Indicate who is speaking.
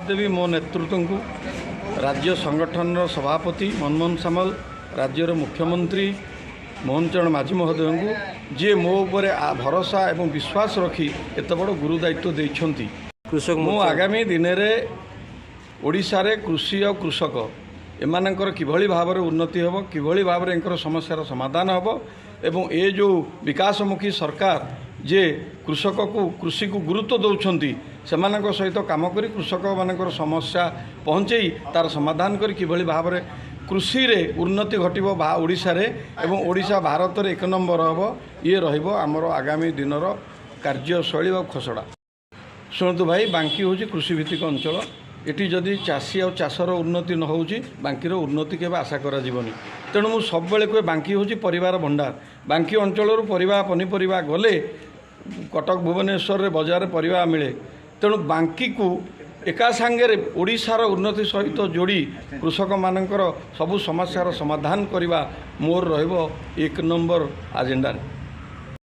Speaker 1: देवी मो नेतृत्व को राज्य संगठन सभापति मनमोहन सामल राज्यर मुख्यमंत्री मोहन चरण माझी महोदय को जी मो उपर भरोसा एवं विश्वास रखी एत बड़ गुरु दायित्व देइछंती।
Speaker 2: कृषक
Speaker 1: मु आगामी दिन में ओडिशा रे कृषि और कृषक एमानकर किभली भाव उन्नति होब किभली भाव एंकर समस्यार समाधान होब एवं ए जो विकासमुखी सरकार जे कृषक को कृषि को गुरुत्व दौरान से सहित काम कर कृषक मानकर समस्या पहुँचई तार समाधान कर किभली भाव कृषि रे उन्नति घटिब ओडिशा रे एवं ओडिशा भारत रे 1 नंबर हम ये रहिबो आमर आगामी दिनर कार्यशैली और खसड़ा। शुणु भाई बांकी हूँ कृषि भित्तिक अंचल एटी जदि चाषी और चाषर उन्नति न होउची बांकीर उन्नति केबे आशा करा जीवनी। तेणु मु सब बेले कहे बांकी हूँ परिवार भंडार। बांकी अंचल परिवा पनीपरिया गले कटक भुवनेश्वर रे बजार परिवा मिले। तेणु बांकी को एका सांगे ओडिशार उन्नति सहित जोड़ी कृषक मानकर सबु समस्यार समाधान करने मोर रहिबो 1 नंबर एजेंडा।